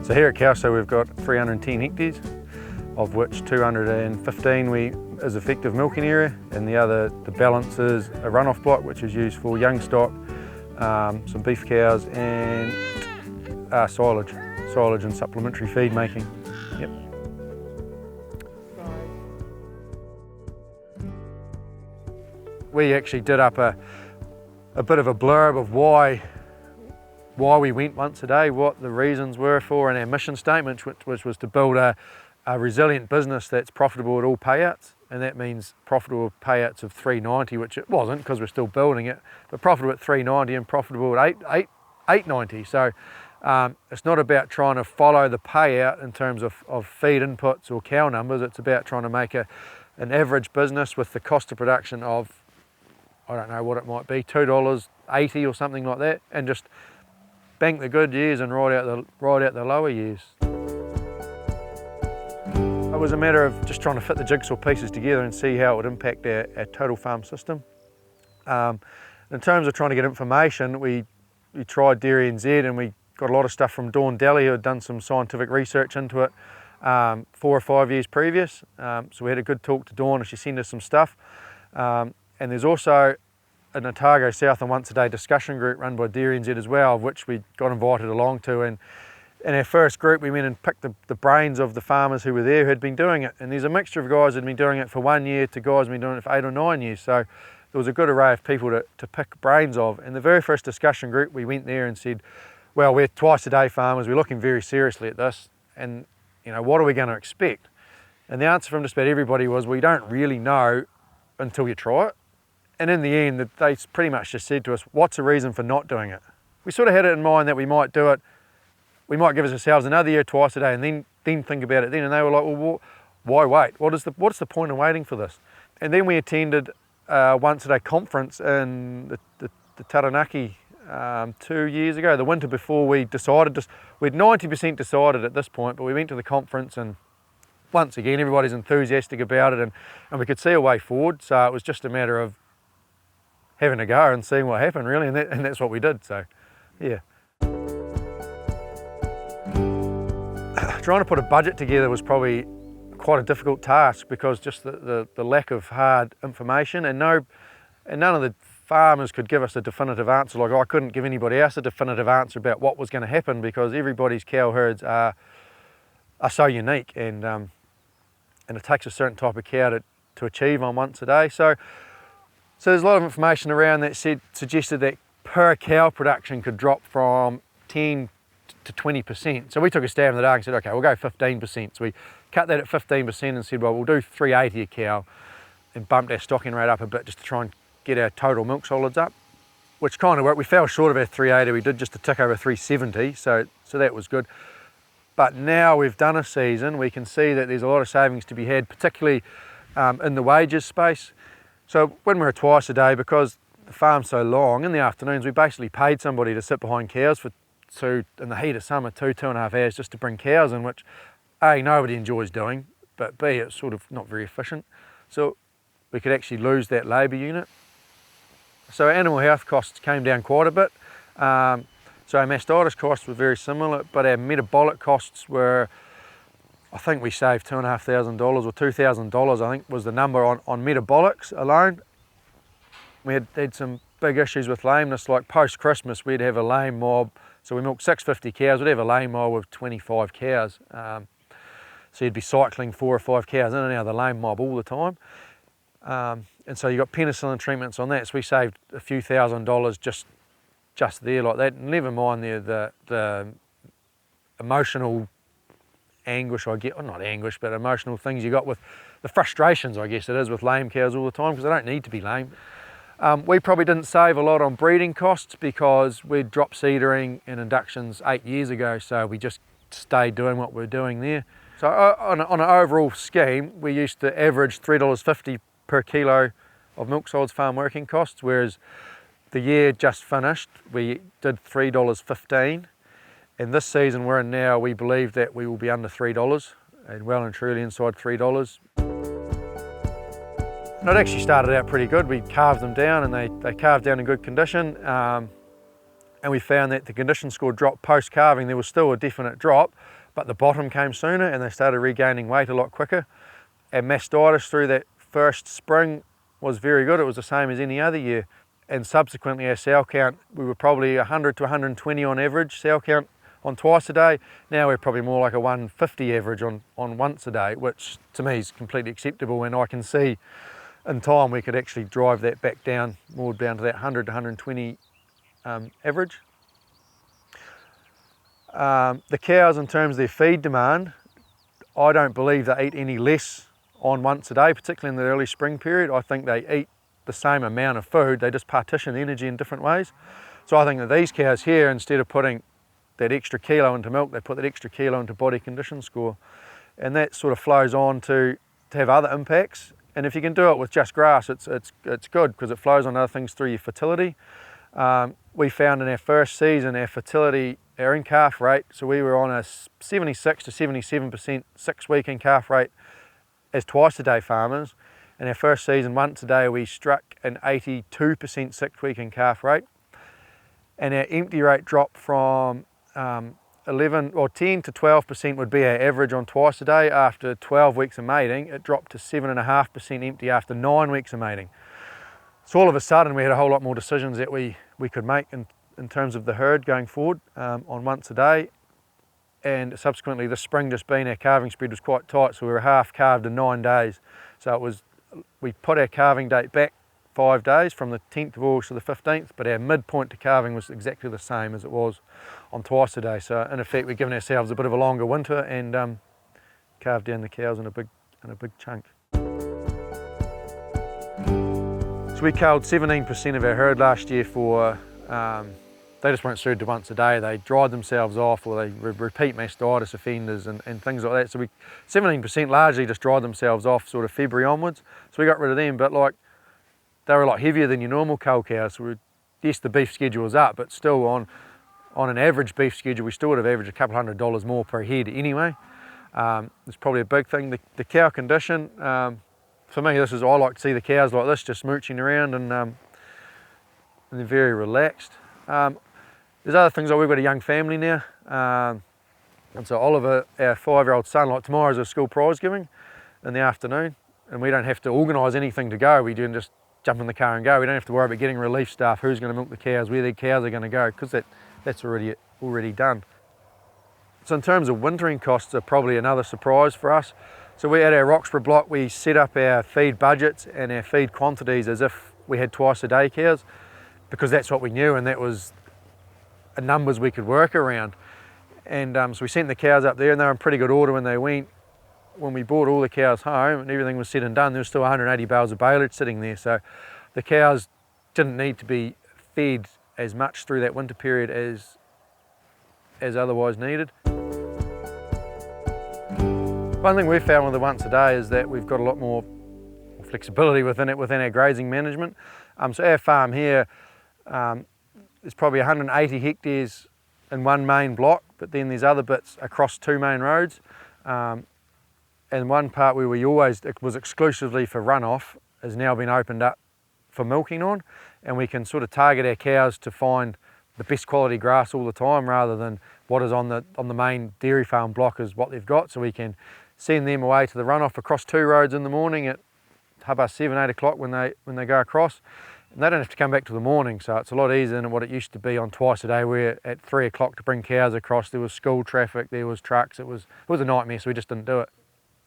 So here at Cowso we've got 310 hectares, of which 215 is effective milking area, and the balance is a runoff block which is used for young stock, some beef cows and silage and supplementary feed making. Yep. We actually did up a bit of a blurb of why we went once a day, what the reasons were for, and our mission statement, which was to build a resilient business that's profitable at all payouts, and that means profitable payouts of 390, which it wasn't because we're still building it, but profitable at 390 and profitable at 890. So it's not about trying to follow the payout in terms of feed inputs or cow numbers. It's about trying to make an average business with the cost of production of, I don't know what it might be, $2.80 or something like that, and just bank the good years and ride out the lower years. It was a matter of just trying to fit the jigsaw pieces together and see how it would impact our total farm system. In terms of trying to get information, we tried DairyNZ, and we got a lot of stuff from Dawn Daly, who had done some scientific research into it 4 or 5 years previous. So we had a good talk to Dawn and she sent us some stuff. And there's also an Otago South and Once a Day discussion group run by DairyNZ as well, of which we got invited along to. And in our first group, we went and picked the brains of the farmers who were there who had been doing it. And there's a mixture of guys that had been doing it for 1 year to guys who had been doing it for 8 or 9 years. So there was a good array of people to pick brains of. And the very first discussion group, we went there and said, well, we're twice a day farmers, we're looking very seriously at this, and what are we going to expect? And the answer from just about everybody was, we don't really know until you try it. And in the end, they pretty much just said to us, what's the reason for not doing it? We sort of had it in mind that we might do it, we might give ourselves another year twice a day and then think about it then. And they were like, well, why wait? What's the point of waiting for this? And then we attended a once a day conference in the Taranaki 2 years ago, the winter before we decided, we'd 90% decided at this point, but we went to the conference and once again, everybody's enthusiastic about it and we could see a way forward. So it was just a matter of having a go and seeing what happened really, and that's what we did, so yeah. Trying to put a budget together was probably quite a difficult task because just the lack of hard information, and none of the farmers could give us a definitive answer. Like I couldn't give anybody else a definitive answer about what was going to happen because everybody's cow herds are so unique, and it takes a certain type of cow to achieve on once a day. So there's a lot of information around that suggested that per cow production could drop from 10 to 20%. So we took a stab in the dark and said, okay, we'll go 15%. So we cut that at 15% and said, well, we'll do 380 a cow and bumped our stocking rate up a bit just to try and get our total milk solids up, which kind of worked. We fell short of our 380, we did just a tick over 370, so that was good. But now we've done a season, we can see that there's a lot of savings to be had, particularly in the wages space. So when we were twice a day, because the farm's so long, in the afternoons we basically paid somebody to sit behind cows for in the heat of summer, 2.5 hours just to bring cows in, which A, nobody enjoys doing, but B, it's sort of not very efficient. So we could actually lose that labour unit. So our animal health costs came down quite a bit. So our mastitis costs were very similar, but our metabolic costs were, I think we saved $2,500 or $2,000, I think was the number on metabolics alone. We had some big issues with lameness, like post-Christmas we'd have a lame mob. So we milked 650 cows, we'd have a lame mob with 25 cows. So you'd be cycling 4 or 5 cows in and out of the lame mob all the time. And so you got penicillin treatments on that, so we saved a few $1,000s just there like that. Never mind the emotional anguish I get, or not anguish, but emotional things you got with the frustrations, I guess it is, with lame cows all the time, because they don't need to be lame. We probably didn't save a lot on breeding costs because we'd dropped seedering and inductions 8 years ago, so we just stayed doing what we're doing there. So on an overall scheme, we used to average $3.50 per kilo of milk solids farm working costs, whereas the year just finished, we did $3.15. And this season we're in now, we believe that we will be under $3 and well and truly inside $3. And it actually started out pretty good. We calved them down and they calved down in good condition. And and we found that the condition score dropped post-calving. There was still a definite drop, but the bottom came sooner and they started regaining weight a lot quicker. And mastitis through that first spring was very good. It was the same as any other year. And subsequently our sow count, we were probably 100 to 120 on average sow count on twice a day. Now we're probably more like a 150 average on once a day, which to me is completely acceptable, and I can see in time we could actually drive that back down, more down to that 100 to 120 average. The cows, in terms of their feed demand, I don't believe they eat any less on once a day, particularly in the early spring period. I think they eat the same amount of food, they just partition energy in different ways. So I think that these cows here, instead of putting that extra kilo into milk, they put that extra kilo into body condition score, and that sort of flows on to have other impacts. And if you can do it with just grass, it's good, because it flows on other things through your fertility. We found in our first season our fertility, our in-calf rate, so we were on a 76 to 77% 6-week in-calf rate as twice a day farmers. In our first season, once a day, we struck an 82% 6-week in-calf rate, and our empty rate dropped from 10 to 12% would be our average on twice a day. After 12 weeks of mating, it dropped to 7.5% empty after 9 weeks of mating. So all of a sudden we had a whole lot more decisions that we could make in terms of the herd going forward on once a day. And subsequently this spring just been, our calving spread was quite tight, so we were half calved in 9 days. So we put our calving date back 5 days from the 10th of August to the 15th, but our midpoint to calving was exactly the same as it was on twice a day. So in effect we've given ourselves a bit of a longer winter and calved down the cows in a big chunk. So we culled 17% of our herd last year for, they just weren't suited to once a day. They dried themselves off, or they repeat mastitis offenders and things like that. So 17% largely just dried themselves off sort of February onwards. So we got rid of them, but like they were a lot heavier than your normal cull cows. So yes, the beef schedule was up, but still on an average beef schedule, we still would have averaged a couple $100 more per head anyway. It's probably a big thing. The cow condition, for me, I like to see the cows like this, just mooching around and they're very relaxed. There's other things, like we've got a young family now. And so Oliver, our 5-year-old son, like tomorrow's a school prize giving in the afternoon, and we don't have to organise anything to go. We do just jump in the car and go. We don't have to worry about getting relief staff, who's going to milk the cows, where the cows are going to go, because that's already done. So in terms of wintering costs are probably another surprise for us. So we at our Roxburgh block, we set up our feed budgets and our feed quantities as if we had twice a day cows, because that's what we knew and that was numbers we could work around. And so we sent the cows up there and they were in pretty good order when they went. When we brought all the cows home and everything was said and done, there was still 180 bales of baleage sitting there. So the cows didn't need to be fed as much through that winter period as otherwise needed. One thing we've found with the once a day is that we've got a lot more flexibility within our grazing management. So our farm here is probably 180 hectares in one main block, but then there's other bits across 2 main roads. And one part where it was exclusively for runoff has now been opened up for milking on, and we can sort of target our cows to find the best quality grass all the time, rather than what is on the main dairy farm block is what they've got. So we can send them away to the runoff across 2 roads in the morning at 7, 8 o'clock when they go across, and they don't have to come back till the morning. So it's a lot easier than what it used to be on twice a day, where at 3 o'clock to bring cows across there was school traffic, there was trucks, it was a nightmare, so we just didn't do it.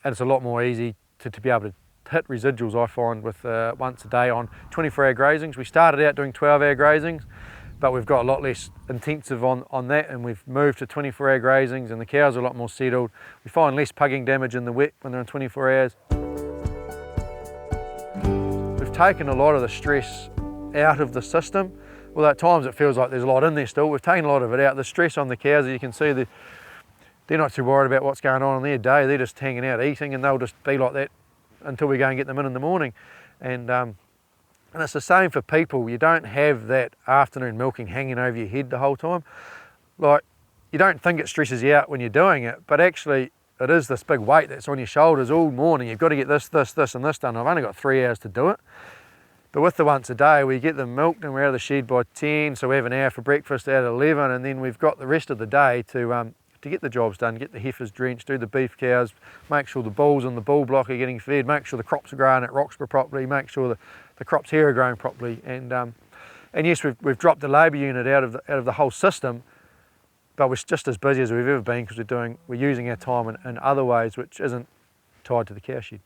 And it's a lot more easy to be able to hit residuals, I find, with once a day on 24-hour grazings. We started out doing 12-hour grazings, but we've got a lot less intensive on that, and we've moved to 24-hour grazings, and the cows are a lot more settled. We find less pugging damage in the wet when they're in 24 hours. We've taken a lot of the stress out of the system, although at times it feels like there's a lot in there still. We've taken a lot of it out. The stress on the cows, as you can see, they're not too worried about what's going on in their day. They're just hanging out eating, and they'll just be like that until we go and get them in the morning. And it's the same for people. You don't have that afternoon milking hanging over your head the whole time. Like, you don't think it stresses you out when you're doing it, but actually it is this big weight that's on your shoulders all morning. You've got to get this and this done. I've only got 3 hours to do it. But with the once a day, we get them milked and we're out of the shed by 10, so we have an hour for breakfast at 11, and then we've got the rest of the day to get the jobs done, get the heifers drenched, do the beef cows, make sure the bulls on the bull block are getting fed, make sure the crops are growing at Roxburgh properly, make sure the crops here are growing properly. And yes, we've dropped the labour unit out of the whole system, but we're just as busy as we've ever been because we're using our time in other ways which isn't tied to the cow shed.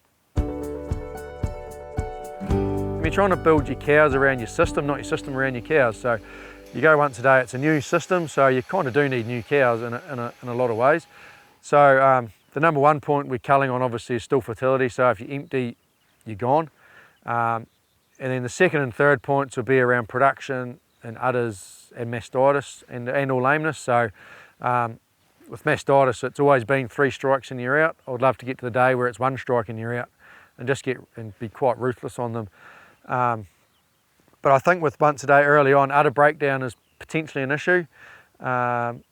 You're trying to build your cows around your system, not your system around your cows. So you go once a day, it's a new system, so you kind of do need new cows in a lot of ways. So the number one point we're culling on obviously is still fertility, so if you're empty, you're gone. And then the second and third points will be around production and udders and mastitis and or lameness. So with mastitis, it's always been 3 strikes and you're out. I would love to get to the day where it's 1 strike and you're out and be quite ruthless on them. But I think with once a day early on, udder breakdown is potentially an issue, and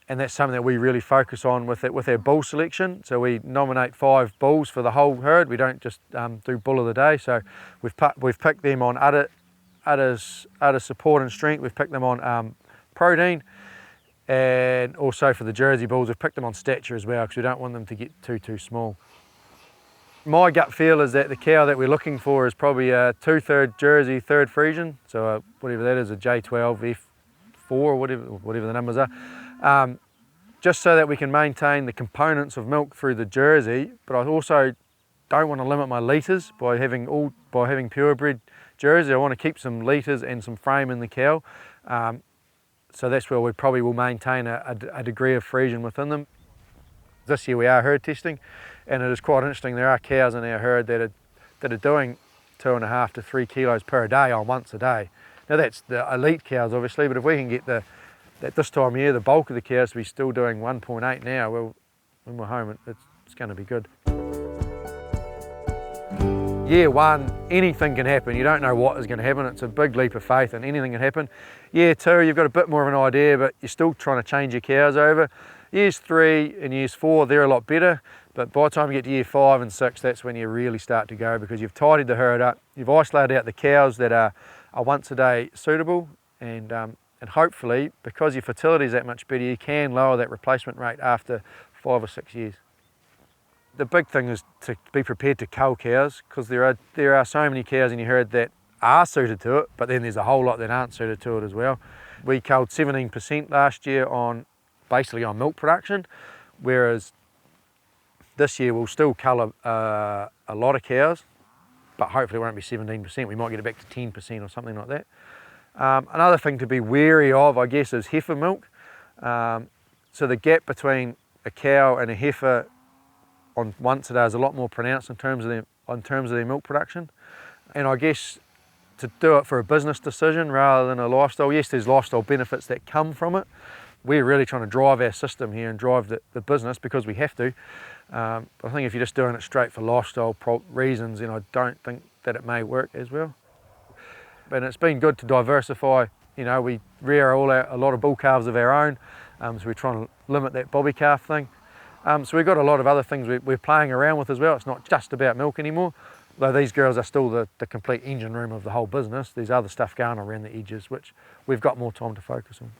that's something that we really focus on with our bull selection. So we nominate 5 bulls for the whole herd. We don't just do bull of the day. So we've picked them on udder support and strength. We've picked them on protein, and also for the Jersey bulls, we've picked them on stature as well because we don't want them to get too small. My gut feel is that the cow that we're looking for is probably a 2/3 Jersey, 1/3 Friesian, so whatever that is, a J12, F4, or whatever the numbers are, just so that we can maintain the components of milk through the Jersey, but I also don't want to limit my litres by having purebred Jersey. I want to keep some litres and some frame in the cow, so that's where we probably will maintain a degree of Friesian within them. This year we are herd testing, and it is quite interesting. There are cows in our herd that are doing 2.5 to 3 kilos per day on once a day. Now that's the elite cows obviously, but if we can get at this time of year the bulk of the cows to be still doing 1.8 now, well, when we're home it's going to be good. Year 1, anything can happen. You don't know what is going to happen. It's a big leap of faith and anything can happen. Year 2, you've got a bit more of an idea, but you're still trying to change your cows over. Years 3 and years 4, they're a lot better, but by the time you get to year 5 and 6, that's when you really start to go, because you've tidied the herd up, you've isolated out the cows that are once a day suitable, and hopefully, because your fertility is that much better, you can lower that replacement rate after 5 or 6 years. The big thing is to be prepared to cull cows, because there are so many cows in your herd that are suited to it, but then there's a whole lot that aren't suited to it as well. We culled 17% last year basically on milk production, whereas this year we'll still cull a lot of cows, but hopefully it won't be 17%. We might get it back to 10% or something like that. Another thing to be wary of, I guess, is heifer milk. So the gap between a cow and a heifer on once a day is a lot more pronounced in terms of their milk production. And I guess to do it for a business decision rather than a lifestyle, yes, there's lifestyle benefits that come from it. We're really trying to drive our system here and drive the business because we have to. I think if you're just doing it straight for lifestyle reasons, then I don't think that it may work as well. But it's been good to diversify. You know, we rear a lot of bull calves of our own, so we're trying to limit that bobby calf thing. So we've got a lot of other things we're playing around with as well. It's not just about milk anymore, though these girls are still the complete engine room of the whole business. There's other stuff going around the edges, which we've got more time to focus on.